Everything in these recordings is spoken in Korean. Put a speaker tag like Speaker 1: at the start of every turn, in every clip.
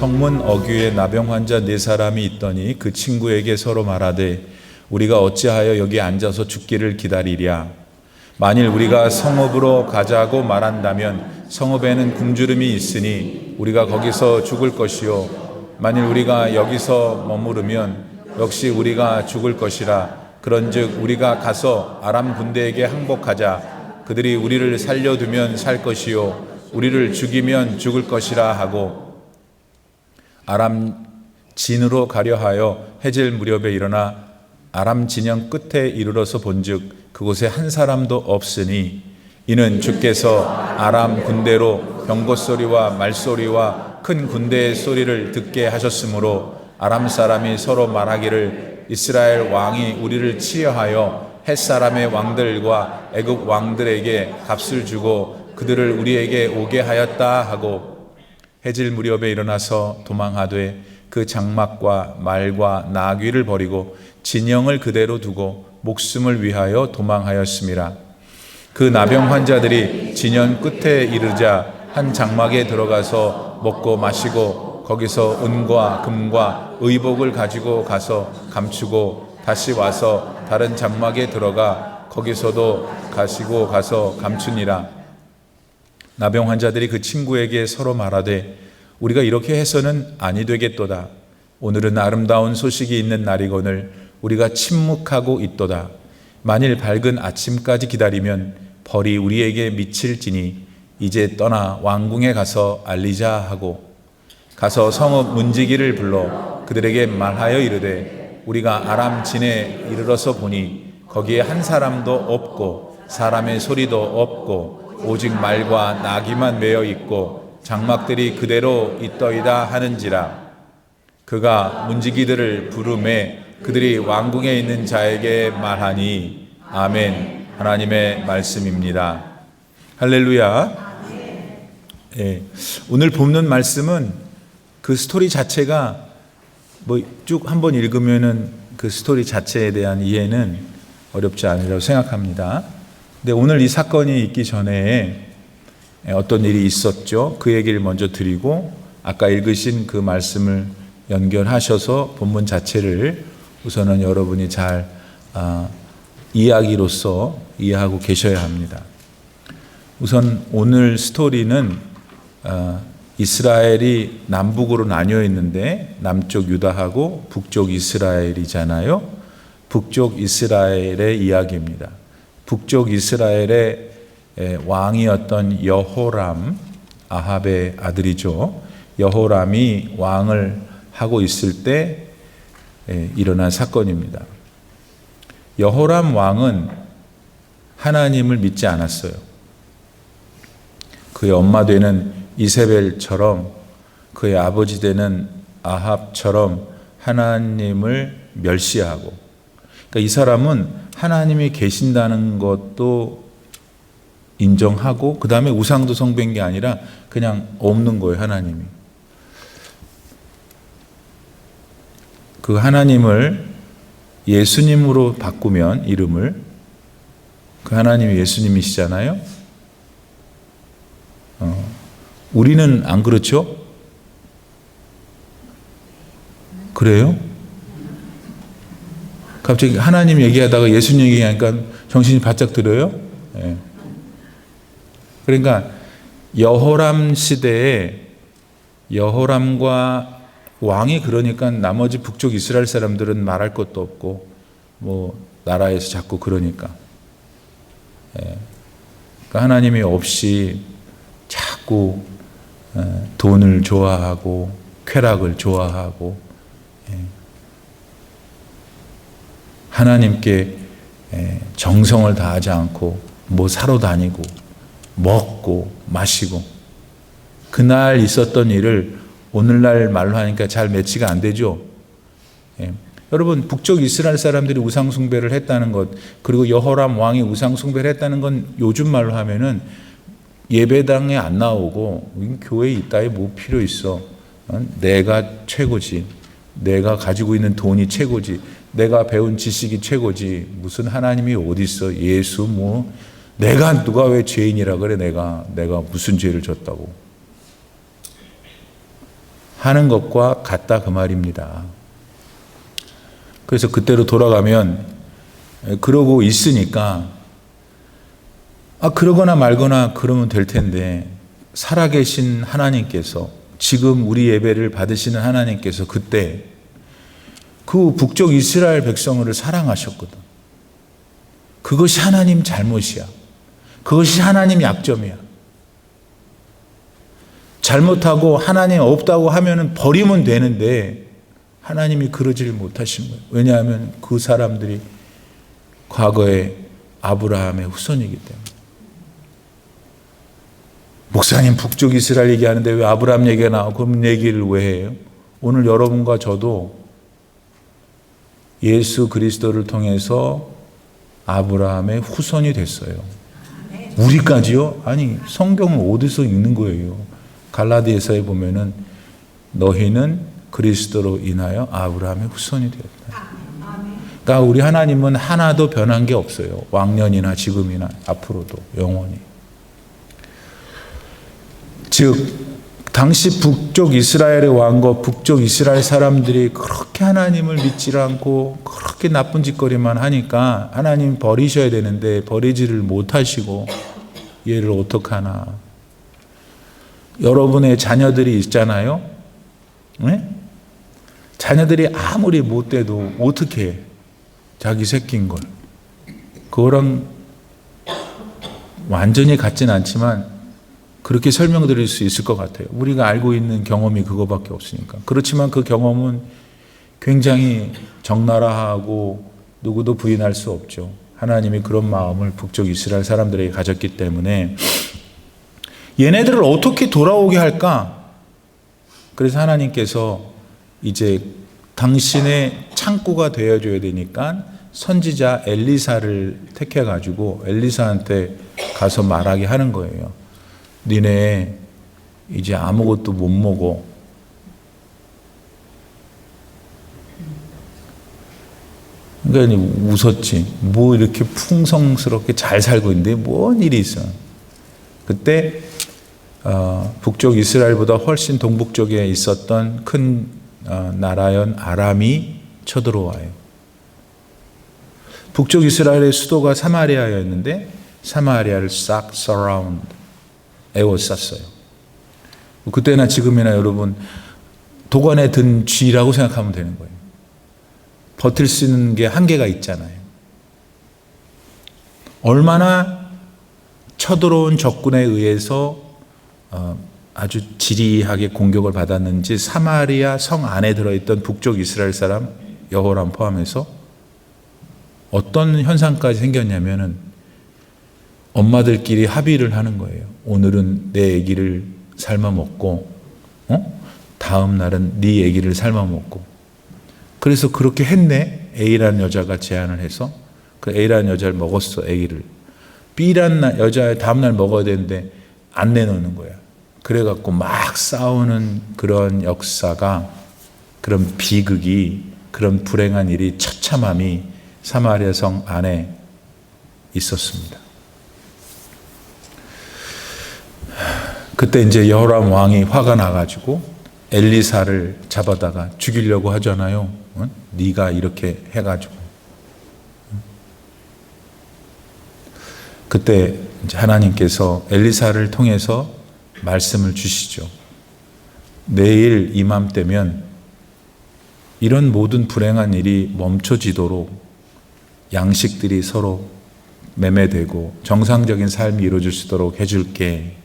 Speaker 1: 성문 어귀에 나병 환자 4사람이 있더니 그 친구에게 서로 말하되 우리가 어찌하여 여기 앉아서 죽기를 기다리랴. 만일 우리가 성읍으로 가자고 말한다면 성읍에는 굶주림이 있으니 우리가 거기서 죽을 것이요 만일 우리가 여기서 머무르면 역시 우리가 죽을 것이라. 그런즉 우리가 가서 아람 군대에게 항복하자. 그들이 우리를 살려두면 살 것이요 우리를 죽이면 죽을 것이라 하고 아람 진으로 가려 하여 해질 무렵에 일어나 아람 진영 끝에 이르러서 본즉 그곳에 한 사람도 없으니 이는 주께서 아람 군대로 병거 소리와 말소리와 큰 군대의 소리를 듣게 하셨으므로 아람 사람이 서로 말하기를 이스라엘 왕이 우리를 치려하여 헷 사람의 왕들과 애굽 왕들에게 값을 주고 그들을 우리에게 오게 하였다 하고 해질 무렵에 일어나서 도망하되 그 장막과 말과 나귀를 버리고 진영을 그대로 두고 목숨을 위하여 도망하였음이라. 그 나병 환자들이 진영 끝에 이르자 한 장막에 들어가서 먹고 마시고 거기서 은과 금과 의복을 가지고 가서 감추고 다시 와서 다른 장막에 들어가 거기서도 가지고 가서 감추니라. 나병 환자들이 그 친구에게 서로 말하되 우리가 이렇게 해서는 아니 되겠도다. 오늘은 아름다운 소식이 있는 날이거늘 우리가 침묵하고 있도다. 만일 밝은 아침까지 기다리면 벌이 우리에게 미칠지니 이제 떠나 왕궁에 가서 알리자 하고 가서 성읍 문지기를 불러 그들에게 말하여 이르되 우리가 아람 진에 이르러서 보니 거기에 한 사람도 없고 사람의 소리도 없고 오직 말과 나귀만 매여 있고 장막들이 그대로 있더이다 하는지라. 그가 문지기들을 부르매 그들이 왕궁에 있는 자에게 말하니 아멘. 하나님의 말씀입니다. 할렐루야. 예, 오늘 본문 말씀은 그 스토리 자체가 쭉 한번 읽으면은 그 스토리 자체에 대한 이해는 어렵지 않으리라고 생각합니다. 근데 오늘 이 사건이 있기 전에 어떤 일이 있었죠. 그 얘기를 먼저 드리고 아까 읽으신 그 말씀을 연결하셔서 본문 자체를 우선은 여러분이 잘 이야기로서 이해하고 계셔야 합니다. 우선 오늘 스토리는 이스라엘이 남북으로 나뉘어 있는데 남쪽 유다하고 북쪽 이스라엘이잖아요. 북쪽 이스라엘의 이야기입니다. 북쪽 이스라엘의 왕이었던 여호람, 아합의 아들이죠. 여호람이 왕을 하고 있을 때 일어난 사건입니다. 여호람 왕은 하나님을 믿지 않았어요. 그의 엄마 되는 이세벨처럼 그의 아버지 되는 아합처럼 하나님을 멸시하고, 그러니까 이 사람은 하나님이 계신다는 것도 인정하고 그 다음에 우상도 숭배한 게 아니라 그냥 없는 거예요. 하나님이. 그 하나님을 예수님으로 바꾸면 이름을, 그 하나님이 예수님이시잖아요. 우리는 안 그렇죠? 그래요? 갑자기 하나님 얘기하다가 예수님 얘기하니까 정신이 바짝 들어요? 네. 그러니까 여호람 시대에 여호람과 왕이 그러니까 나머지 북쪽 이스라엘 사람들은 말할 것도 없고 나라에서 자꾸 그러니까. 그러니까 하나님이 없이 자꾸 돈을 좋아하고 쾌락을 좋아하고 하나님께 정성을 다하지 않고 사러 다니고 먹고 마시고, 그날 있었던 일을 오늘날 말로 하니까 잘 매치가 안 되죠. 여러분, 북쪽 이스라엘 사람들이 우상 숭배를 했다는 것, 그리고 여호람 왕이 우상 숭배를 했다는 건 요즘 말로 하면은 예배당에 안 나오고 교회에 있다에 뭐 필요 있어. 내가 최고지. 내가 가지고 있는 돈이 최고지. 내가 배운 지식이 최고지. 무슨 하나님이 어디 있어. 예수 누가 왜 죄인이라 그래. 내가 무슨 죄를 졌다고. 하는 것과 같다 그 말입니다. 그래서 그때로 돌아가면 그러고 있으니까 그러거나 말거나 그러면 될 텐데, 살아계신 하나님께서, 지금 우리 예배를 받으시는 하나님께서 그때 그 북쪽 이스라엘 백성을 사랑하셨거든. 그것이 하나님 잘못이야. 그것이 하나님 약점이야. 잘못하고 하나님 없다고 하면 버리면 되는데 하나님이 그러지를 못하신 거예요. 왜냐하면 그 사람들이 과거에 아브라함의 후손이기 때문에. 목사님 북쪽 이스라엘 얘기하는데 왜 아브라함 얘기가 나오고 그럼 얘기를 왜 해요? 오늘 여러분과 저도 예수 그리스도를 통해서 아브라함의 후손이 됐어요. 우리까지요? 아니, 성경은 어디서 읽는 거예요? 갈라디아서에 보면은 너희는 그리스도로 인하여 아브라함의 후손이 되었다. 그러니까 우리 하나님은 하나도 변한 게 없어요. 왕년이나 지금이나 앞으로도 영원히. 즉 당시 북쪽 이스라엘의 왕과 북쪽 이스라엘 사람들이 그렇게 하나님을 믿지 않고 그렇게 나쁜 짓거리만 하니까 하나님 버리셔야 되는데 버리지를 못하시고 얘를 어떡하나. 여러분의 자녀들이 있잖아요. 네? 자녀들이 아무리 못돼도 어떻게 해? 자기 새끼인 걸. 그거랑 완전히 같진 않지만 그렇게 설명드릴 수 있을 것 같아요. 우리가 알고 있는 경험이 그거밖에 없으니까. 그렇지만 그 경험은 굉장히 적나라하고 누구도 부인할 수 없죠. 하나님이 그런 마음을 북쪽 이스라엘 사람들에게 가졌기 때문에 얘네들을 어떻게 돌아오게 할까? 그래서 하나님께서 이제 당신의 창구가 되어줘야 되니까 선지자 엘리사를 택해가지고 엘리사한테 가서 말하게 하는 거예요. 니네 이제 아무것도 못 먹어. 그러니까 웃었지. 뭐 이렇게 풍성스럽게 잘 살고 있는데 뭔 일이 있어. 그때 북쪽 이스라엘보다 훨씬 동북쪽에 있었던 큰 나라연 아람이 쳐들어와요. 북쪽 이스라엘의 수도가 사마리아였는데 사마리아를 싹 서라운드 에워쌌어요. 그때나 지금이나 여러분 도관에 든 쥐라고 생각하면 되는 거예요. 버틸 수 있는 게 한계가 있잖아요. 얼마나 쳐들어온 적군에 의해서 아주 지리하게 공격을 받았는지 사마리아 성 안에 들어있던 북쪽 이스라엘 사람 여호람 포함해서 어떤 현상까지 생겼냐면은 엄마들끼리 합의를 하는 거예요. 오늘은 내 아기를 삶아 먹고, 다음 날은 네 아기를 삶아 먹고. 그래서 그렇게 했네. A라는 여자가 제안을 해서 그 A라는 여자를 먹었어. 아기를. B라는 여자 다음 날 먹어야 되는데 안 내놓는 거야. 그래갖고 막 싸우는 그런 역사가, 그런 비극이, 그런 불행한 일이, 처참함이 사마리아 성 안에 있었습니다. 그때 이제 여호람 왕이 화가 나가지고 엘리사를 잡아다가 죽이려고 하잖아요. 네가 이렇게 해가지고. 그때 이제 하나님께서 엘리사를 통해서 말씀을 주시죠. 내일 이맘때면 이런 모든 불행한 일이 멈춰지도록 양식들이 서로 매매되고 정상적인 삶이 이루어질 수 있도록 해줄게.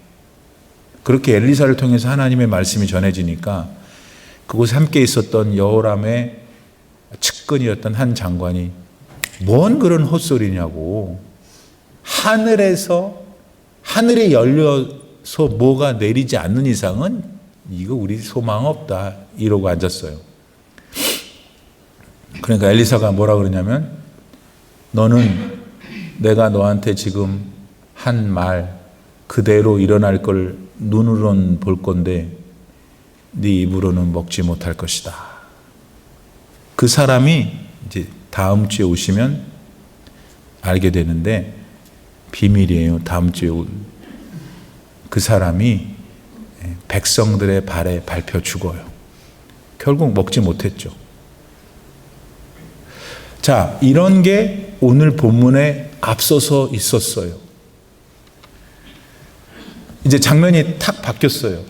Speaker 1: 그렇게 엘리사를 통해서 하나님의 말씀이 전해지니까 그곳에 함께 있었던 여호람의 측근이었던 한 장관이 뭔 그런 헛소리냐고, 하늘이 열려서 뭐가 내리지 않는 이상은 이거 우리 소망 없다 이러고 앉았어요. 그러니까 엘리사가 뭐라 그러냐면, 너는 내가 너한테 지금 한 말 그대로 일어날 걸 눈으로는 볼 건데 네 입으로는 먹지 못할 것이다. 그 사람이 이제 다음 주에 오시면 알게 되는데 비밀이에요. 다음 주에 그 사람이 백성들의 발에 밟혀 죽어요. 결국 먹지 못했죠. 자, 이런 게 오늘 본문에 앞서서 있었어요. 이제 장면이 탁 바뀌었어요.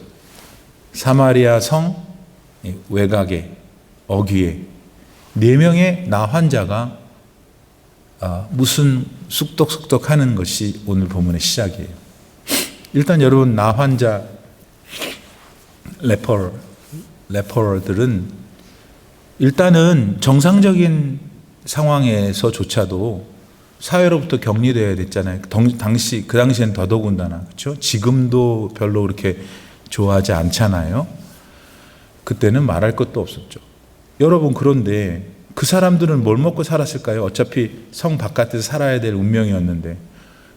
Speaker 1: 사마리아 성 외곽에 어귀에 4명의 나 환자가 무슨 쑥덕쑥덕 하는 것이 오늘 본문의 시작이에요. 일단 여러분, 나 환자 레퍼들은 일단은 정상적인 상황에서조차도 사회로부터 격리되어야 됐잖아요. 그 당시엔 더더군다나, 그렇죠? 지금도 별로 그렇게 좋아하지 않잖아요. 그때는 말할 것도 없었죠. 여러분, 그런데 그 사람들은 뭘 먹고 살았을까요? 어차피 성 바깥에서 살아야 될 운명이었는데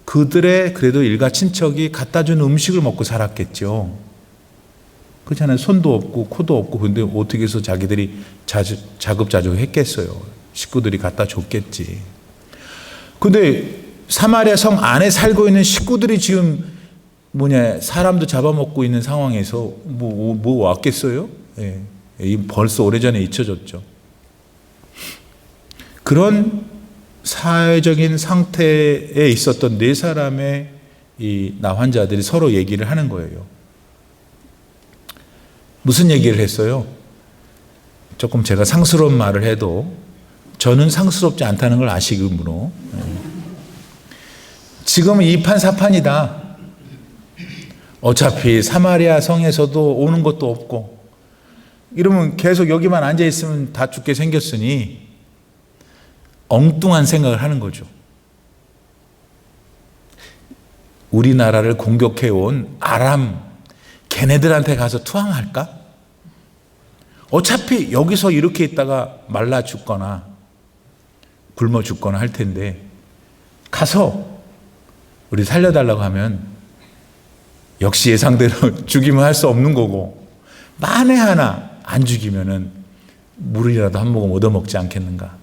Speaker 1: 그들의 그래도 일가 친척이 갖다 준 음식을 먹고 살았겠죠. 그렇잖아요. 손도 없고 코도 없고. 근데 어떻게 해서 자기들이 자급자족 했겠어요. 식구들이 갖다 줬겠지. 근데 사마리아 성 안에 살고 있는 식구들이 지금 사람도 잡아먹고 있는 상황에서 뭐 왔겠어요? 예. 벌써 오래전에 잊혀졌죠. 그런 사회적인 상태에 있었던 4사람의 이 나 환자들이 서로 얘기를 하는 거예요. 무슨 얘기를 했어요? 조금 제가 상스러운 말을 해도 저는 상스럽지 않다는 걸 아시므로, 지금은 이판사판이다. 어차피 사마리아 성에서도 오는 것도 없고 이러면 계속 여기만 앉아있으면 다 죽게 생겼으니 엉뚱한 생각을 하는 거죠. 우리나라를 공격해온 아람, 걔네들한테 가서 투항할까? 어차피 여기서 이렇게 있다가 말라 죽거나 굶어 죽거나 할 텐데 가서 우리 살려달라고 하면 역시 예상대로 죽이면 할 수 없는 거고, 만에 하나 안 죽이면은 물이라도 한 모금 얻어먹지 않겠는가.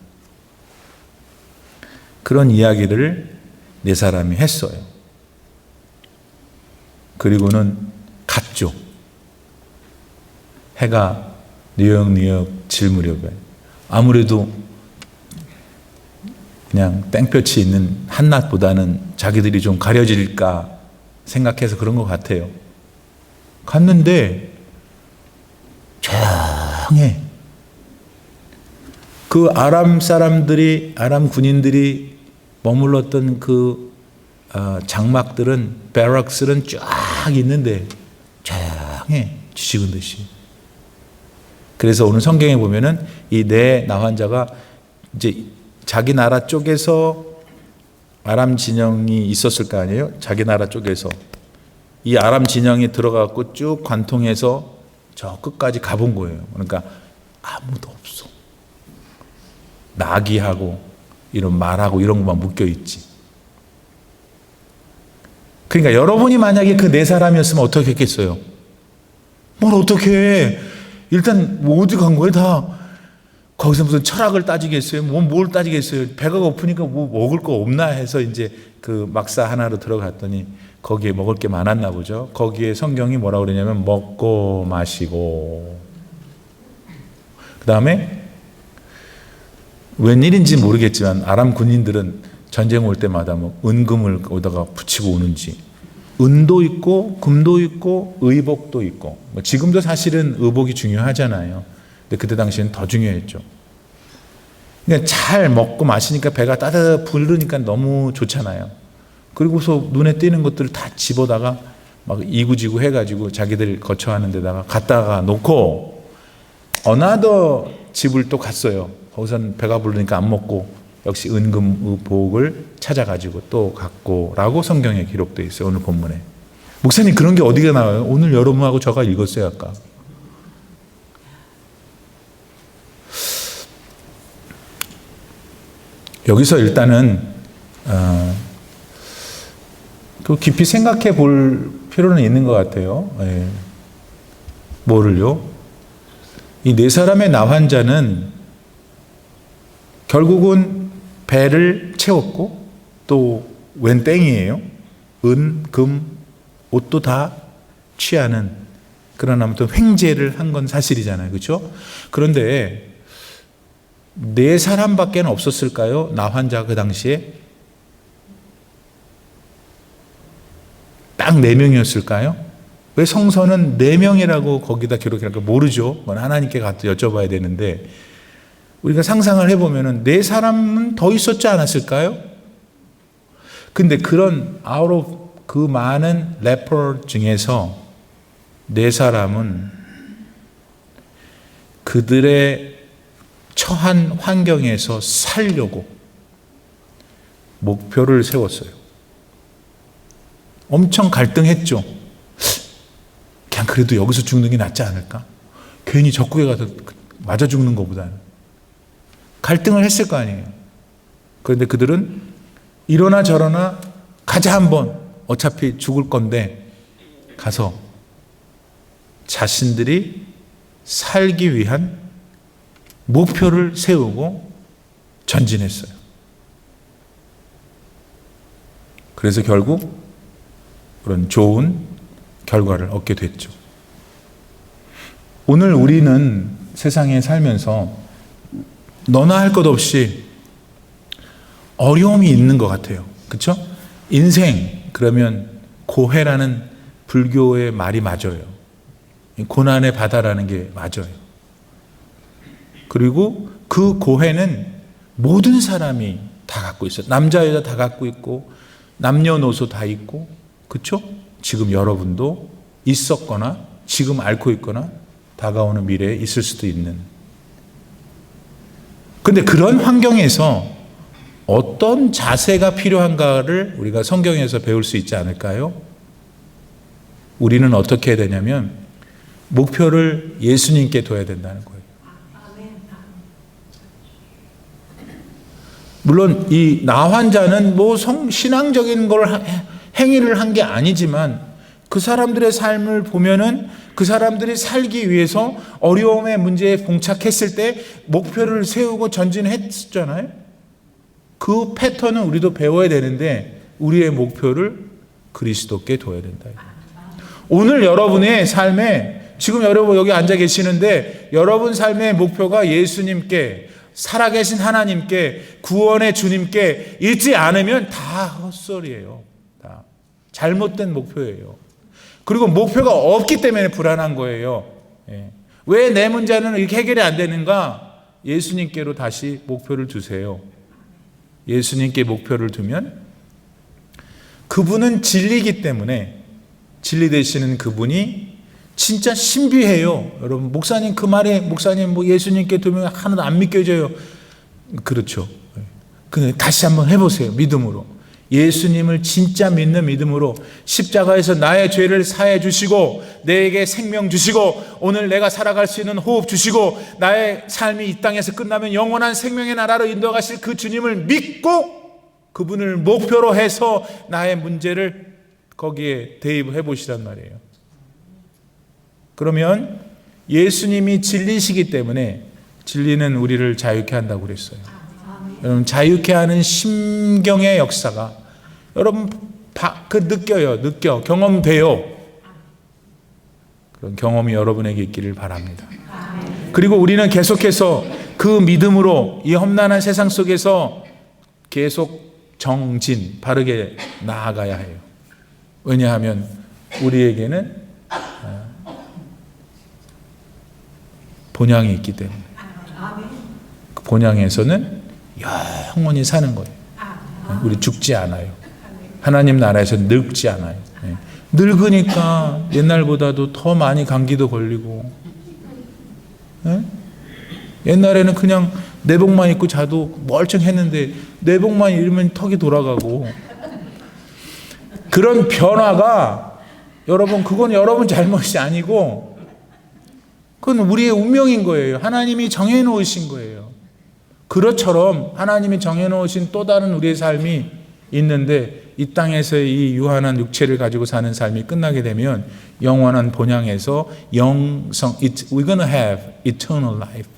Speaker 1: 그런 이야기를 4사람이 했어요. 그리고는 갔죠. 해가 뉘역뉘역 질 무렵에 아무래도 그냥 땡볕이 있는 한낮보다는 자기들이 좀 가려질까 생각해서 그런 것 같아요. 갔는데 조용해. 그 아람 군인들이 머물렀던 그 장막들은, 베럭스는 쫙 있는데 조용해. 지식은 듯이. 그래서 오늘 성경에 보면은 이 4 나 환자가 이제 자기 나라 쪽에서 아람 진영이 있었을 거 아니에요? 자기 나라 쪽에서 이 아람 진영에 들어가고 쭉 관통해서 저 끝까지 가본 거예요. 그러니까 아무도 없어. 나귀하고 이런 말하고 이런 것만 묶여 있지. 그러니까 여러분이 만약에 그 4사람이었으면 어떻게 했겠어요? 뭘 어떻게 해? 일단 뭐 어디 간 거예요? 다 거기서 무슨 철학을 따지겠어요? 뭘 따지겠어요? 배가 고프니까 뭐 먹을 거 없나 해서 이제 그 막사 하나로 들어갔더니 거기에 먹을 게 많았나 보죠. 거기에 성경이 뭐라고 그러냐면 먹고 마시고, 그 다음에 웬일인지 모르겠지만 아람 군인들은 전쟁 올 때마다 뭐 은금을 오다가 붙이고 오는지, 은도 있고 금도 있고 의복도 있고, 뭐 지금도 사실은 의복이 중요하잖아요. 근데 그때 당시에는 더 중요했죠. 그러니까 잘 먹고 마시니까 배가 따뜻 부르니까 너무 좋잖아요. 그리고서 눈에 띄는 것들을 다 집어다가 막 이구지구 해가지고 자기들 거처하는 데다가 갖다가 놓고 어나더 집을 또 갔어요. 거기서는 배가 부르니까 안 먹고 역시 은금 의복을 찾아가지고 또 갔고라고 성경에 기록되어 있어요. 오늘 본문에. 목사님, 그런 게 어디가 나와요? 오늘 여러분하고 저가 읽었어요. 아까. 여기서 일단은 그 깊이 생각해 볼 필요는 있는 것 같아요. 예. 뭐를요? 이 4사람의 나 환자는 결국은 배를 채웠고 또 웬 땡이에요. 은, 금, 옷도 다 취하는 그러나 아무튼 횡재를 한 건 사실이잖아요. 그렇죠? 그런데 네 사람밖에 없었을까요? 나 환자 그 당시에? 딱 4명이었을까요? 왜 성서는 4명이라고 거기다 기록할까 모르죠. 그건 하나님께 가서 여쭤봐야 되는데 우리가 상상을 해보면 4사람은 더 있었지 않았을까요? 근데 그런 out of 그 많은 레퍼 중에서 4사람은 그들의 처한 환경에서 살려고 목표를 세웠어요. 엄청 갈등했죠. 그냥 그래도 여기서 죽는 게 낫지 않을까? 괜히 적국에 가서 맞아 죽는 것보다는. 갈등을 했을 거 아니에요. 그런데 그들은 이러나 저러나 가자 한번, 어차피 죽을 건데 가서 자신들이 살기 위한 목표를 세우고 전진했어요. 그래서 결국 그런 좋은 결과를 얻게 됐죠. 오늘 우리는 세상에 살면서 너나 할 것 없이 어려움이 있는 것 같아요. 그렇죠? 인생 그러면 고해라는 불교의 말이 맞아요. 고난의 바다라는 게 맞아요. 그리고 그 고해는 모든 사람이 다 갖고 있어요. 남자 여자 다 갖고 있고 남녀노소 다 있고, 그렇죠? 지금 여러분도 있었거나 지금 앓고 있거나 다가오는 미래에 있을 수도 있는. 근데 그런 환경에서 어떤 자세가 필요한가를 우리가 성경에서 배울 수 있지 않을까요? 우리는 어떻게 해야 되냐면 목표를 예수님께 둬야 된다는 거예요. 물론 이 나 환자는 뭐 신앙적인 걸 행위를 한 게 아니지만 그 사람들의 삶을 보면은 그 사람들이 살기 위해서 어려움의 문제에 봉착했을 때 목표를 세우고 전진했잖아요. 그 패턴은 우리도 배워야 되는데 우리의 목표를 그리스도께 둬야 된다. 오늘 여러분의 삶에 지금 여러분 여기 앉아 계시는데 여러분 삶의 목표가 예수님께 살아계신 하나님께 구원의 주님께 있지 않으면 다 헛소리예요. 다 잘못된 목표예요. 그리고 목표가 없기 때문에 불안한 거예요. 왜 내 문제는 이렇게 해결이 안 되는가? 예수님께로 다시 목표를 두세요. 예수님께 목표를 두면 그분은 진리이기 때문에 진리 되시는 그분이 진짜 신비해요. 여러분 목사님 그 말에 목사님 뭐 예수님께 두면 하나도 안 믿겨져요. 그렇죠. 근데 다시 한번 해보세요. 믿음으로. 예수님을 진짜 믿는 믿음으로 십자가에서 나의 죄를 사해 주시고 내게 생명 주시고 오늘 내가 살아갈 수 있는 호흡 주시고 나의 삶이 이 땅에서 끝나면 영원한 생명의 나라로 인도하실 그 주님을 믿고 그분을 목표로 해서 나의 문제를 거기에 대입해 보시란 말이에요. 그러면 예수님이 진리시기 때문에 진리는 우리를 자유케 한다고 그랬어요. 여러분 자유케 하는 심경의 역사가 여러분 느껴요. 경험돼요. 그런 경험이 여러분에게 있기를 바랍니다. 그리고 우리는 계속해서 그 믿음으로 이 험난한 세상 속에서 계속 정진 바르게 나아가야 해요. 왜냐하면 우리에게는 본향이 있기 때문에 그 본향에서는 영원히 사는 거예요. 우리 죽지 않아요. 하나님 나라에서 늙지 않아요. 늙으니까 옛날보다도 더 많이 감기도 걸리고 옛날에는 그냥 내복만 입고 자도 멀쩡했는데 내복만 입으면 턱이 돌아가고 그런 변화가 여러분 그건 여러분 잘못이 아니고 그건 우리의 운명인 거예요. 하나님이 정해놓으신 거예요. 그것처럼 하나님이 정해놓으신 또 다른 우리의 삶이 있는데 이 땅에서의 이 유한한 육체를 가지고 사는 삶이 끝나게 되면 영원한 본향에서 we're gonna have eternal life.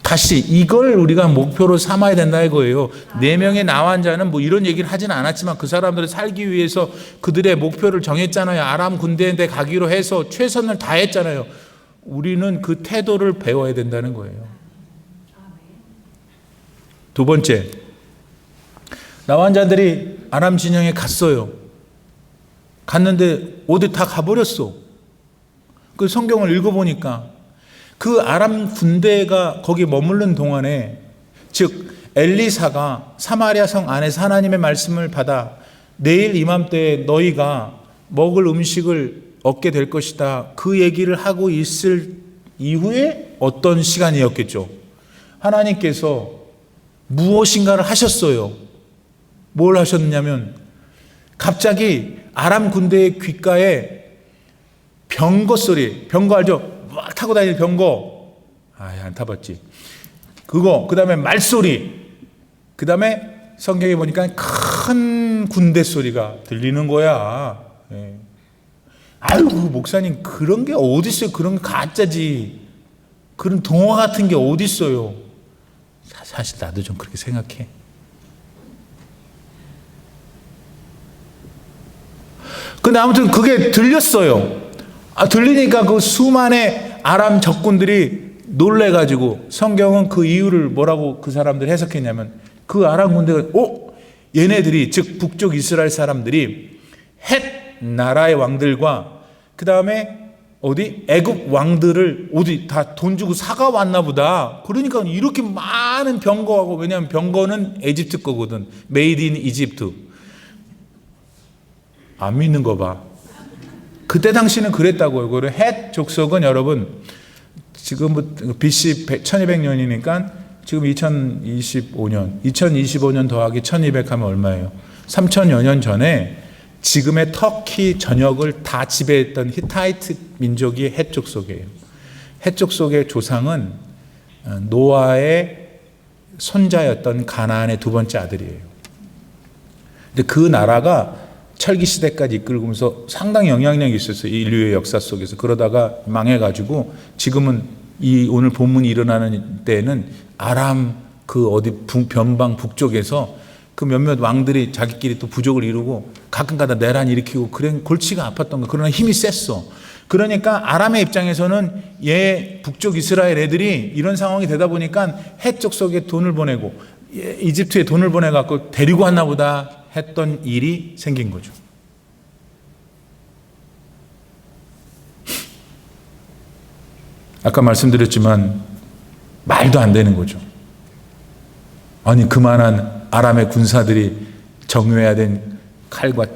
Speaker 1: 다시 이걸 우리가 목표로 삼아야 된다 이거예요. 4명의 나환자는 뭐 이런 얘기를 하진 않았지만 그 사람들을 살기 위해서 그들의 목표를 정했잖아요. 아람 군대에 가기로 해서 최선을 다했잖아요. 우리는 그 태도를 배워야 된다는 거예요. 두 번째, 나환자들이 아람 진영에 갔어요. 갔는데 어디 다 가버렸어. 그 성경을 읽어보니까 그 아람 군대가 거기 머무른 동안에, 즉 엘리사가 사마리아 성 안에서 하나님의 말씀을 받아 내일 이맘때에 너희가 먹을 음식을 얻게 될 것이다, 그 얘기를 하고 있을 이후에 어떤 시간이었겠죠. 하나님께서 무엇인가를 하셨어요. 뭘 하셨냐면 갑자기 아람 군대의 귓가에 병거 소리, 병거 알죠? 막 타고 다니는 병거, 안 타봤지. 그거, 그 다음에 말소리, 그 다음에 성경에 보니까 큰 군대 소리가 들리는 거야. 예. 아이고, 목사님, 그런 게 어딨어요? 그런 게 가짜지. 그런 동화 같은 게 어딨어요? 사실 나도 좀 그렇게 생각해. 근데 아무튼 그게 들렸어요. 들리니까 그 수많은 아람 적군들이 놀래가지고, 성경은 그 이유를 뭐라고 그 사람들이 해석했냐면, 그 아람 군대가 얘네들이, 즉 북쪽 이스라엘 사람들이 헷 나라의 왕들과 그 다음에 애굽 왕들을 다 돈 주고 사가 왔나 보다. 그러니까 이렇게 많은 병거하고, 왜냐하면 병거는 에집트 거거든. 메이드 인 이집트. 안 믿는 거 봐. 그때 당시는 그랬다고요. 그리고 헷 족속은 여러분, 지금 BC 1200년이니까 지금 2025년 더하기 1200 하면 얼마예요? 3000여 년 전에 지금의 터키 전역을 다 지배했던 히타이트 민족이 헷 족속이에요. 헷 족속의 조상은 노아의 손자였던 가나안의 두 번째 아들이에요. 근데 그 나라가 철기 시대까지 이끌면서 상당히 영향력이 있었어요. 인류의 역사 속에서. 그러다가 망해가지고 지금은 이 오늘 본문이 일어나는 때에는 아람 변방 북쪽에서 그 몇몇 왕들이 자기끼리 또 부족을 이루고 가끔가다 내란 일으키고, 그런 골치가 아팠던 거. 그러나 힘이 셌어. 그러니까 아람의 입장에서는 북쪽 이스라엘 애들이 이런 상황이 되다 보니까 헷 족속에 돈을 보내고 이집트에 돈을 보내갖고 데리고 왔나 보다 했던 일이 생긴 거죠. 아까 말씀드렸지만 말도 안 되는 거죠. 아니, 그만한 아람의 군사들이 정유해야 된 칼과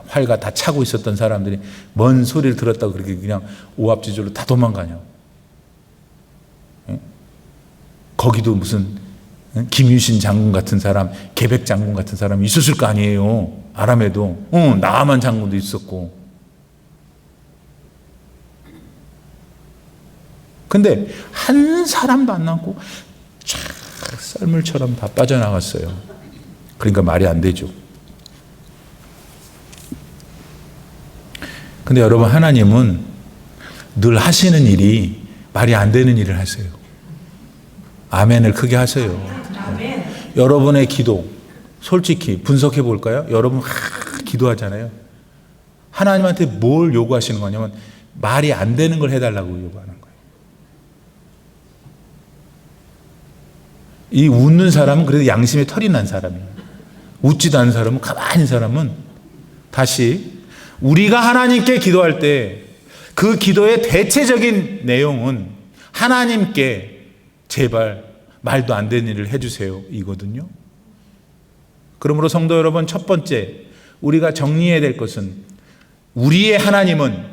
Speaker 1: 활과 다 차고 있었던 사람들이 뭔 소리를 들었다고 그렇게 그냥 오합지졸로 다 도망가냐. 거기도 무슨 김유신 장군 같은 사람, 계백 장군 같은 사람이 있었을 거 아니에요. 아람에도. 나아만 장군도 있었고. 근데 한 사람도 안 남고 쫙 썰물처럼 다 빠져나갔어요. 그러니까 말이 안 되죠. 근데 여러분, 하나님은 늘 하시는 일이 말이 안 되는 일을 하세요. 아멘을 크게 하세요. 여러분의 기도, 솔직히 분석해 볼까요? 여러분 기도하잖아요. 하나님한테 뭘 요구하시는 거냐면 말이 안 되는 걸 해달라고 요구하는 거예요. 이 웃는 사람은 그래도 양심에 털이 난 사람이에요. 웃지도 않는 사람은, 가만히 있는 사람은, 다시 우리가 하나님께 기도할 때 그 기도의 대체적인 내용은 하나님께 제발 말도 안 되는 일을 해주세요 이거든요. 그러므로 성도 여러분, 첫 번째 우리가 정리해야 될 것은, 우리의 하나님은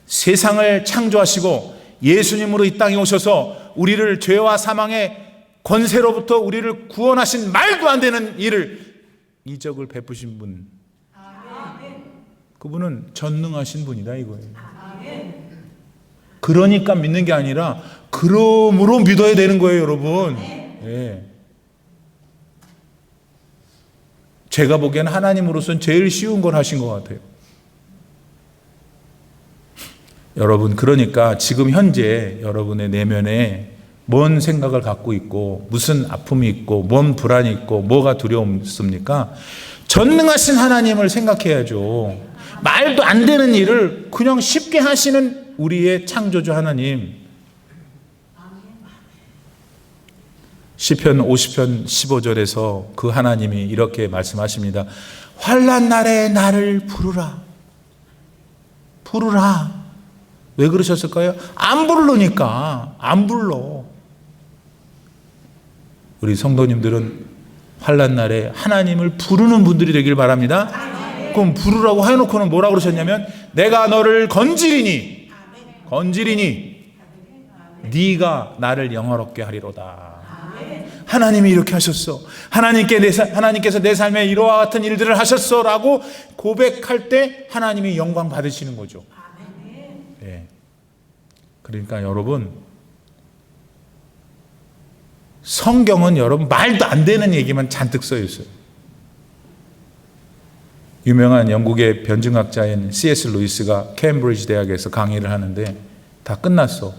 Speaker 1: 세상을 창조하시고 예수님으로 이 땅에 오셔서 우리를 죄와 사망의 권세로부터 우리를 구원하신 말도 안 되는 일을, 이적을 베푸신 분, 그분은 전능하신 분이다 이거예요. 그러니까 믿는 게 아니라 그러므로 믿어야 되는 거예요, 여러분. 예. 제가 보기에는 하나님으로서는 제일 쉬운 걸 하신 것 같아요. 여러분, 그러니까 지금 현재 여러분의 내면에 뭔 생각을 갖고 있고 무슨 아픔이 있고 뭔 불안이 있고 뭐가 두려움습니까? 전능하신 하나님을 생각해야죠. 말도 안 되는 일을 그냥 쉽게 하시는 우리의 창조주 하나님. 시편 50편 15절에서 그 하나님이 이렇게 말씀하십니다. 환난 날에 나를 부르라. 부르라. 왜 그러셨을까요? 안 부르니까. 안 불러. 우리 성도님들은 환난 날에 하나님을 부르는 분들이 되길 바랍니다. 그럼 부르라고 해놓고는 뭐라고 그러셨냐면 내가 너를 건지리니 네가 나를 영화롭게 하리로다. 하나님이 이렇게 하셨어. 하나님께서 내 삶에 이러한 같은 일들을 하셨어 라고 고백할 때 하나님이 영광 받으시는 거죠. 네. 그러니까 여러분, 성경은 여러분 말도 안 되는 얘기만 잔뜩 써 있어요. 유명한 영국의 변증학자인 C.S. 루이스가 케임브리지 대학에서 강의를 하는데 다 끝났어.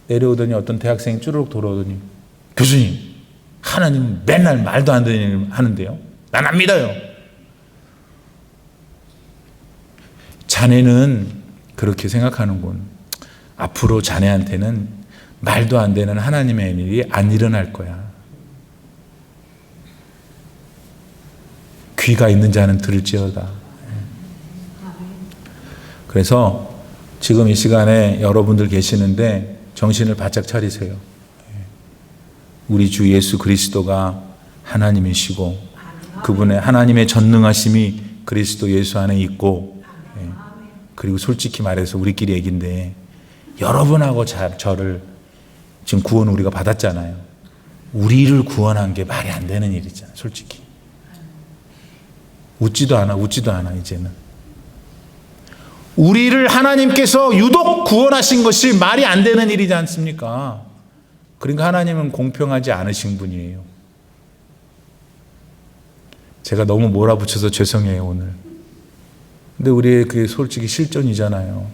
Speaker 1: 내려오더니 어떤 대학생이 쭈르륵 돌아오더니 교수님, 하나님 맨날 말도 안 되는 일 하는데요. 난 안 믿어요. 자네는 그렇게 생각하는군. 앞으로 자네한테는 말도 안 되는 하나님의 일이 안 일어날 거야. 귀가 있는 자는 들을지어다. 그래서 지금 이 시간에 여러분들 계시는데 정신을 바짝 차리세요. 우리 주 예수 그리스도가 하나님이시고 그분의 하나님의 전능하심이 그리스도 예수 안에 있고, 그리고 솔직히 말해서 우리끼리 얘기인데 여러분하고 저를 지금 구원 우리가 받았잖아요. 우리를 구원한 게 말이 안 되는 일이잖아요. 솔직히 웃지도 않아 이제는. 우리를 하나님께서 유독 구원하신 것이 말이 안 되는 일이지 않습니까? 그러니까 하나님은 공평하지 않으신 분이에요. 제가 너무 몰아붙여서 죄송해요 오늘. 근데 우리의 그게 솔직히 실존이잖아요.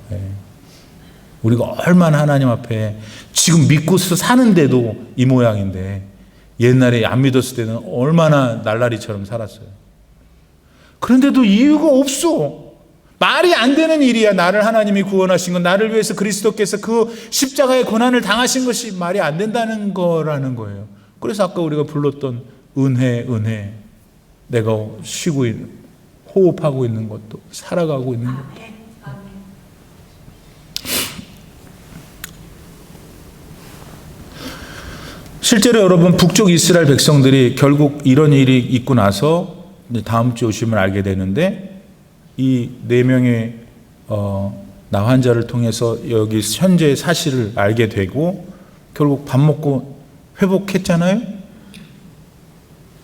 Speaker 1: 우리가 얼마나 하나님 앞에 지금 믿고서 사는데도 이 모양인데 옛날에 안 믿었을 때는 얼마나 날라리처럼 살았어요. 그런데도 이유가 없어. 말이 안 되는 일이야. 나를 하나님이 구원하신 건, 나를 위해서 그리스도께서 그 십자가의 고난을 당하신 것이 말이 안 된다는 거라는 거예요. 그래서 아까 우리가 불렀던 은혜, 내가 쉬고 있는, 호흡하고 있는 것도, 살아가고 있는 것도. 실제로 여러분, 북쪽 이스라엘 백성들이 결국 이런 일이 있고 나서 다음 주 오시면 알게 되는데, 이 네 명의 나 환자를 통해서 여기 현재의 사실을 알게 되고 결국 밥 먹고 회복했잖아요.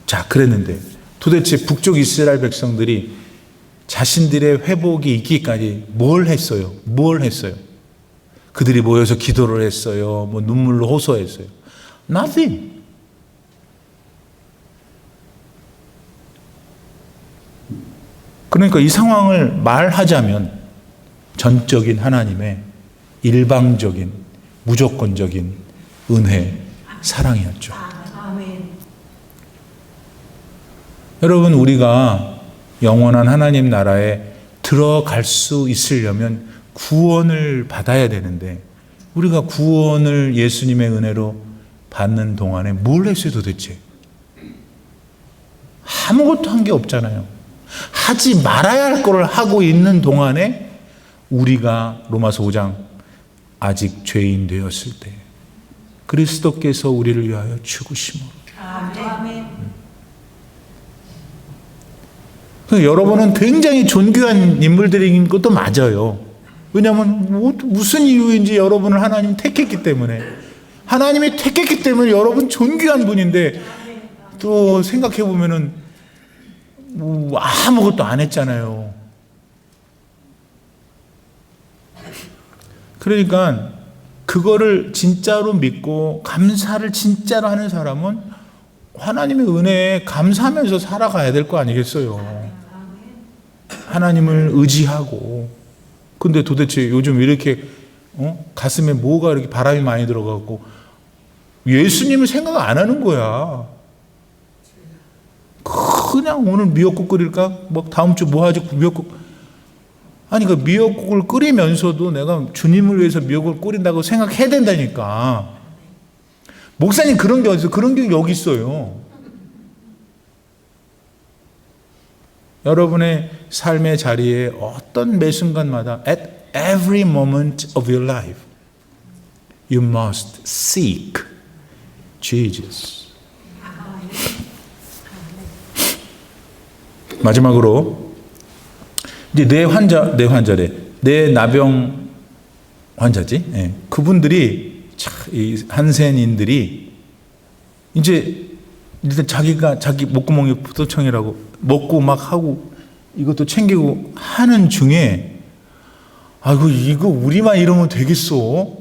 Speaker 1: 자, 그랬는데 도대체 북쪽 이스라엘 백성들이 자신들의 회복이 있기까지 뭘 했어요? 그들이 모여서 기도를 했어요? 뭐 눈물로 호소했어요? Nothing. 그러니까 이 상황을 말하자면 전적인 하나님의 일방적인 무조건적인 은혜, 사랑이었죠. 여러분, 우리가 영원한 하나님 나라에 들어갈 수 있으려면 구원을 받아야 되는데 우리가 구원을 예수님의 은혜로 받는 동안에 뭘 했어요 도대체? 아무것도 한 게 없잖아요. 하지 말아야 할 걸 하고 있는 동안에 우리가 로마서 5장 아직 죄인 되었을 때 그리스도께서 우리를 위하여 죽으심으로. 아멘. 여러분은 굉장히 존귀한 인물들인 것도 맞아요. 왜냐하면 무슨 이유인지 여러분을 하나님 택했기 때문에, 하나님이 택했기 때문에 여러분 존귀한 분인데 또 생각해 보면은 아무것도 안 했잖아요. 그러니까 그거를 진짜로 믿고 감사를 진짜로 하는 사람은 하나님의 은혜에 감사하면서 살아가야 될 거 아니겠어요. 하나님을 의지하고. 근데 도대체 요즘 이렇게 가슴에 뭐가 이렇게 바람이 많이 들어가고 예수님을 생각 안 하는 거야. 그냥 오늘 미역국 끓일까? 뭐 다음 주 뭐 하지? 미역국. 아니 그 미역국을 끓이면서도 내가 주님을 위해서 미역국을 끓인다고 생각해야 된다니까. 목사님 그런 게 어디서? 그런 게 여기 있어요. 여러분의 삶의 자리에 어떤 매 순간마다 at every moment of your life you must seek Jesus. 마지막으로 이제 내 나병 환자지. 네. 그분들이 이 한센인들이 이제 일단 자기 목구멍이 부도청이라고 먹고 막 하고 이것도 챙기고 하는 중에 아이고 이거 우리만 이러면 되겠어?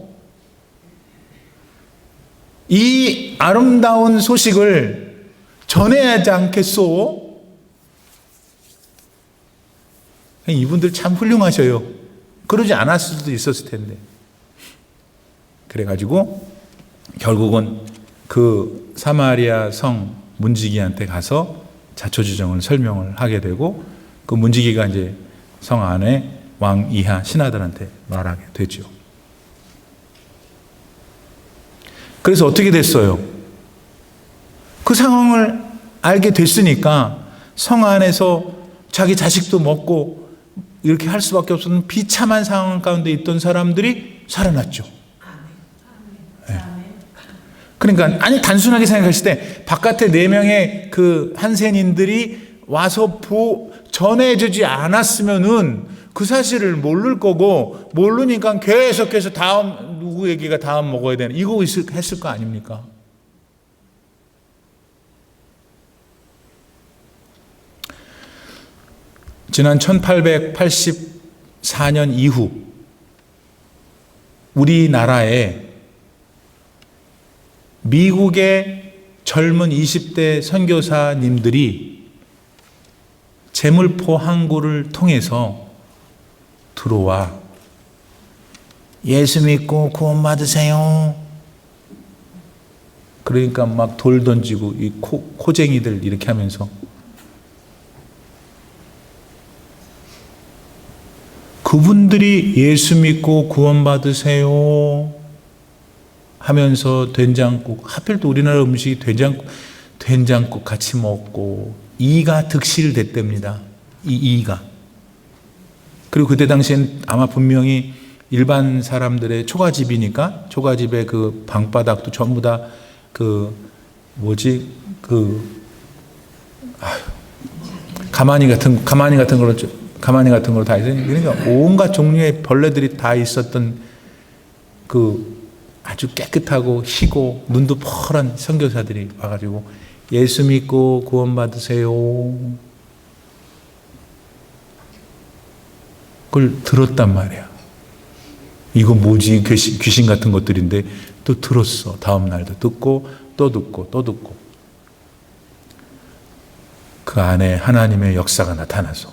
Speaker 1: 이 아름다운 소식을 전해야 하지 않겠소? 이분들 참 훌륭하셔요. 그러지 않았을 수도 있었을 텐데. 그래가지고 결국은 그 사마리아 성 문지기한테 가서 자초지종을 설명을 하게 되고 그 문지기가 이제 성 안에 왕 이하 신하들한테 말하게 되죠. 그래서 어떻게 됐어요? 그 상황을 알게 됐으니까 성 안에서 자기 자식도 먹고 이렇게 할 수밖에 없었던 비참한 상황 가운데 있던 사람들이 살아났죠. 네. 그러니까 아니 단순하게 생각했을 때 바깥에 4명의 그 한센인들이 와서 전해주지 않았으면은 그 사실을 모를 거고 모르니까 계속해서 다음 누구에게가 다음 먹어야 되는 이거 했을 거 아닙니까? 지난 1884년 이후 우리나라에 미국의 젊은 20대 선교사님들이 제물포 항구를 통해서 들어와 예수 믿고 구원 받으세요. 그러니까 막 돌 던지고 이 코쟁이들 이렇게 하면서 그분들이 예수 믿고 구원 받으세요 하면서 된장국, 하필 또 우리나라 음식이 된장국 같이 먹고 이가 득실됐답니다. 이가. 그리고 그때 당시엔 아마 분명히 일반 사람들의 초가집이니까 초가집의 그 방바닥도 전부 다 가마니 같은 걸로 다 있어요. 그러니까 온갖 종류의 벌레들이 다 있었던 그 아주 깨끗하고 희고 눈도 펄한 선교사들이 와가지고 예수 믿고 구원 받으세요. 그걸 들었단 말이야. 이거 뭐지? 귀신 같은 것들인데 또 들었어. 다음 날도 듣고 또 듣고 또 듣고 그 안에 하나님의 역사가 나타나서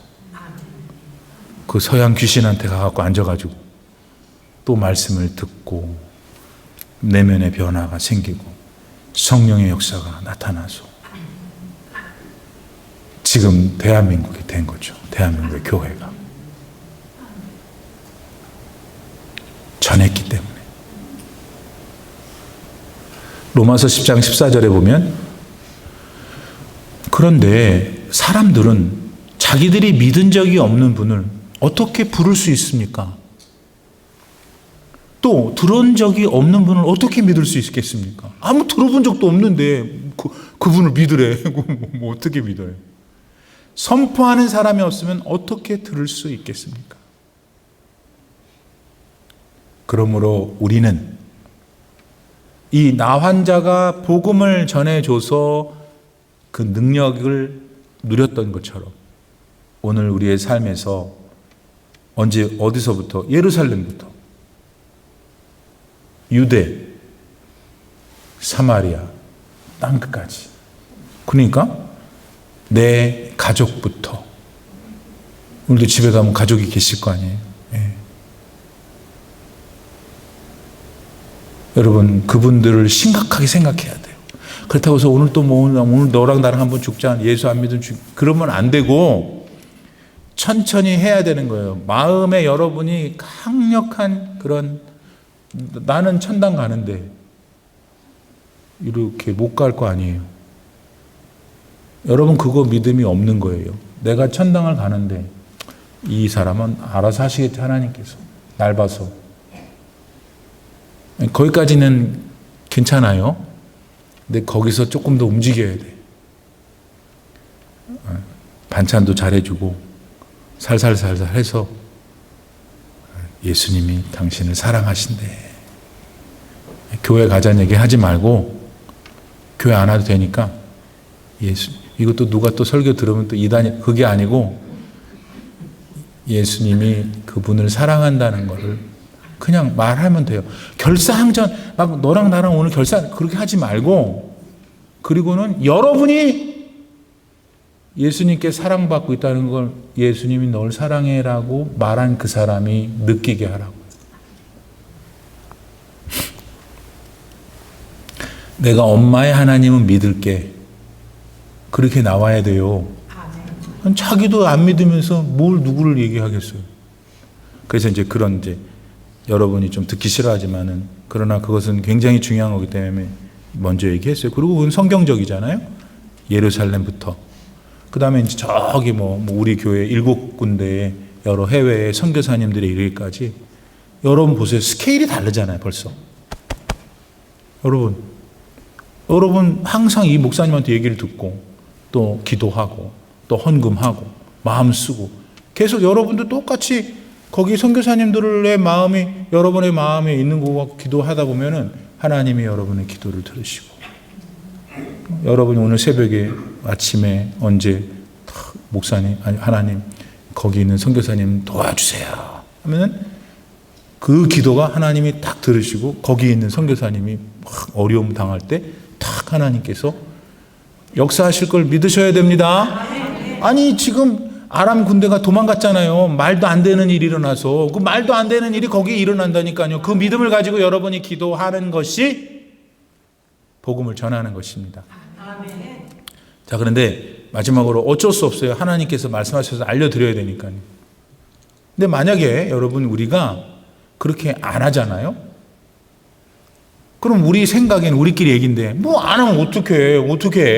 Speaker 1: 그 서양 귀신한테 가갖고 앉아가지고 또 말씀을 듣고 내면의 변화가 생기고 성령의 역사가 나타나서 지금 대한민국이 된 거죠. 대한민국의 교회가 전했기 때문에. 로마서 10장 14절에 보면 그런데 사람들은 자기들이 믿은 적이 없는 분을 어떻게 부를 수 있습니까? 또 들은 적이 없는 분을 어떻게 믿을 수 있겠습니까? 아무 들어본 적도 없는데 그분을 믿으래. 뭐 어떻게 믿어요? 선포하는 사람이 없으면 어떻게 들을 수 있겠습니까? 그러므로 우리는 이 나환자가 복음을 전해줘서 그 능력을 누렸던 것처럼 오늘 우리의 삶에서 어디서부터? 예루살렘부터 유대, 사마리아, 땅끝까지. 그러니까 내 가족부터. 오늘도 집에 가면 가족이 계실 거 아니에요. 예. 여러분, 그분들을 심각하게 생각해야 돼요. 그렇다고 해서 오늘 또 뭐 오늘 너랑 나랑 한번 죽자, 예수 안 믿으면 그러면 안 되고 천천히 해야 되는 거예요. 마음에 여러분이 강력한 그런, 나는 천당 가는데 이렇게 못 갈 거 아니에요. 여러분, 그거 믿음이 없는 거예요. 내가 천당을 가는데 이 사람은 알아서 하시겠지, 하나님께서 날 봐서. 거기까지는 괜찮아요. 근데 거기서 조금 더 움직여야 돼. 반찬도 잘해주고 살살살살 해서 예수님이 당신을 사랑하신대. 교회 가자는 얘기 하지 말고 교회 안 와도 되니까 예수, 이것도 누가 또 설교 들으면 또 이단이, 그게 아니고 예수님이 그분을 사랑한다는 것을 그냥 말하면 돼요. 결사항전, 막 너랑 나랑 오늘 결사, 그렇게 하지 말고, 그리고는 여러분이 예수님께 사랑받고 있다는 걸 예수님이 널 사랑해라고 말한 그 사람이 느끼게 하라고. 내가 엄마의 하나님은 믿을게. 그렇게 나와야 돼요. 자기도 안 믿으면서 뭘 누구를 얘기하겠어요. 그래서 이제 그런 이제 여러분이 좀 듣기 싫어하지만은, 그러나 그것은 굉장히 중요한 거기 때문에 먼저 얘기했어요. 그리고 그건 성경적이잖아요. 예루살렘부터. 그 다음에 이제 저기 뭐 우리 교회 7군데에 여러 해외의 선교사님들이 이르기까지. 여러분 보세요. 스케일이 다르잖아요, 벌써. 여러분 항상 이 목사님한테 얘기를 듣고 또 기도하고 또 헌금하고 마음 쓰고 계속 여러분도 똑같이 거기 선교사님들의 마음이 여러분의 마음에 있는 거와 기도하다 보면은 하나님이 여러분의 기도를 들으시고, 여러분이 오늘 새벽에 아침에 언제 목사님, 아니 하나님 거기 있는 선교사님 도와주세요 하면은 그 기도가 하나님이 딱 들으시고, 거기 있는 선교사님이 막 어려움 당할 때 딱 하나님께서 역사하실 걸 믿으셔야 됩니다. 아니 지금 아람 군대가 도망갔잖아요. 말도 안 되는 일이 일어나서. 그 말도 안 되는 일이 거기에 일어난다니까요. 그 믿음을 가지고 여러분이 기도하는 것이 복음을 전하는 것입니다. 자, 그런데 마지막으로 어쩔 수 없어요. 하나님께서 말씀하셔서 알려드려야 되니까요. 근데 만약에 여러분 우리가 그렇게 안 하잖아요. 그럼 우리 생각에는 우리끼리 얘기인데, 뭐 안 하면 어떻게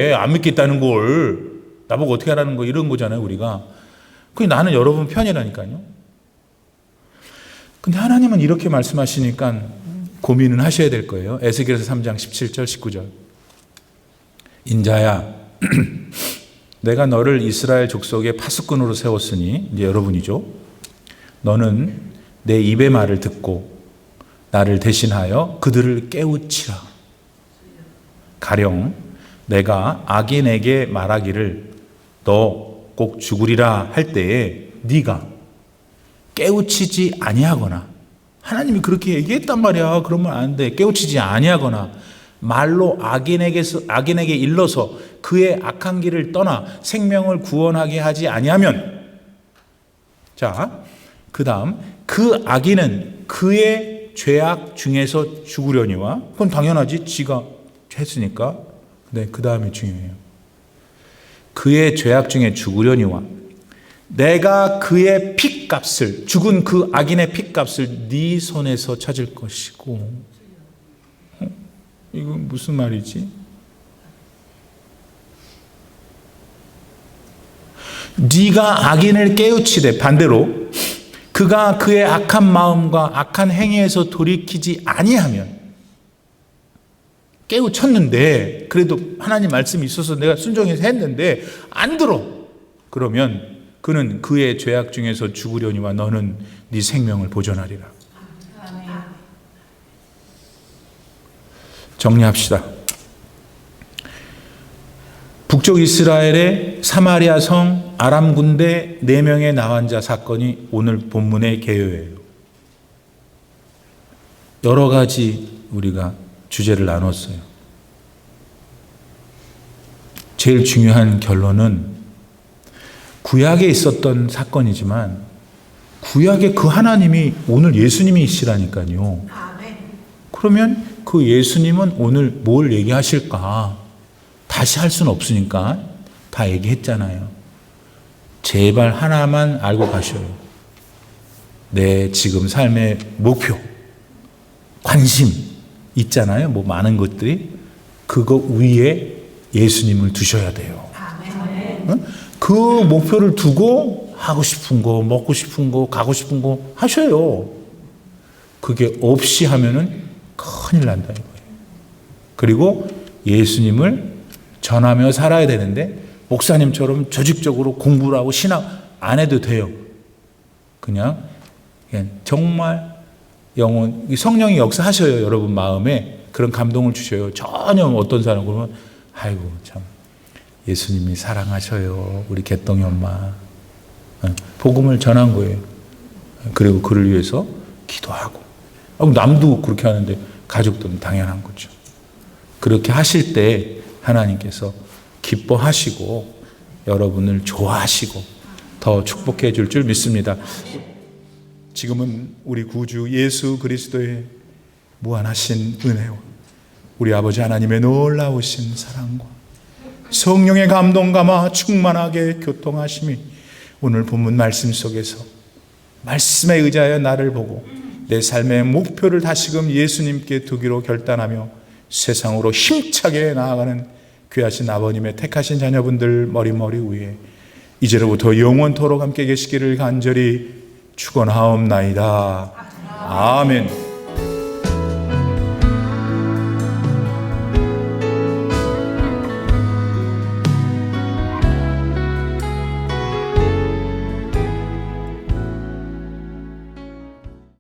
Speaker 1: 해. 안 믿겠다는 걸. 나보고 어떻게 하라는 거, 이런 거잖아요, 우리가. 그게 나는 여러분 편이라니까요. 근데 하나님은 이렇게 말씀하시니까 고민은 하셔야 될 거예요. 에스겔서 3장 17절 19절. 인자야, 내가 너를 이스라엘 족속의 파수꾼으로 세웠으니, 이제 여러분이죠. 너는 내 입의 말을 듣고 나를 대신하여 그들을 깨우치라. 가령 내가 악인에게 말하기를 너 꼭 죽으리라 할 때에 네가 깨우치지 아니하거나, 하나님이 그렇게 얘기했단 말이야. 그러면 안 돼. 깨우치지 아니하거나 말로 악인에게 일러서 그의 악한 길을 떠나 생명을 구원하게 하지 아니하면, 자, 그 다음 그 악인은 그의 죄악 중에서 죽으려니와, 그건 당연하지, 지가 했으니까. 근데 그 다음이 중요해요. 그의 죄악 중에 죽으려니와 내가 그의 핏값을, 죽은 그 악인의 핏값을 네 손에서 찾을 것이고. 이건 무슨 말이지? 네가 악인을 깨우치되, 반대로 그가 그의 악한 마음과 악한 행위에서 돌이키지 아니하면, 깨우쳤는데 그래도 하나님 말씀이 있어서 내가 순종해서 했는데 안 들어. 그러면 그는 그의 죄악 중에서 죽으려니와 너는 네 생명을 보존하리라. 정리합시다. 북쪽 이스라엘의 사마리아 성 아람 군대 4명의 나환자 사건이 오늘 본문의 개요예요. 여러 가지 우리가 주제를 나눴어요. 제일 중요한 결론은 구약에 있었던 사건이지만 구약의 그 하나님이 오늘 예수님이시라니까요. 그러면 그 예수님은 오늘 뭘 얘기하실까? 다시 할 수는 없으니까 다 얘기했잖아요. 제발 하나만 알고 가셔요. 내 지금 삶의 목표, 관심 있잖아요. 뭐 많은 것들이. 그거 위에 예수님을 두셔야 돼요. 응? 그 목표를 두고 하고 싶은 거, 먹고 싶은 거, 가고 싶은 거 하셔요. 그게 없이 하면은 큰일 난다 이거예요. 그리고 예수님을 전하며 살아야 되는데 목사님처럼 조직적으로 공부를 하고 신학 안 해도 돼요. 그냥 정말 영혼, 성령이 역사하셔요. 여러분 마음에 그런 감동을 주셔요. 전혀 어떤 사람 그러면 아이고 참 예수님이 사랑하셔요. 우리 개똥이 엄마. 복음을 전한 거예요. 그리고 그를 위해서 기도하고. 남도 그렇게 하는데 가족들은 당연한 거죠. 그렇게 하실 때 하나님께서 기뻐하시고 여러분을 좋아하시고 더 축복해 줄 줄 믿습니다. 지금은 우리 구주 예수 그리스도의 무한하신 은혜와 우리 아버지 하나님의 놀라우신 사랑과 성령의 감동 감화 충만하게 교통하심이 오늘 본문 말씀 속에서 말씀에 의지하여 나를 보고 내 삶의 목표를 다시금 예수님께 두기로 결단하며 세상으로 힘차게 나아가는 귀하신 아버님의 택하신 자녀분들 머리 위에 이제로부터 영원토록 함께 계시기를 간절히 축원하옵나이다. 아멘.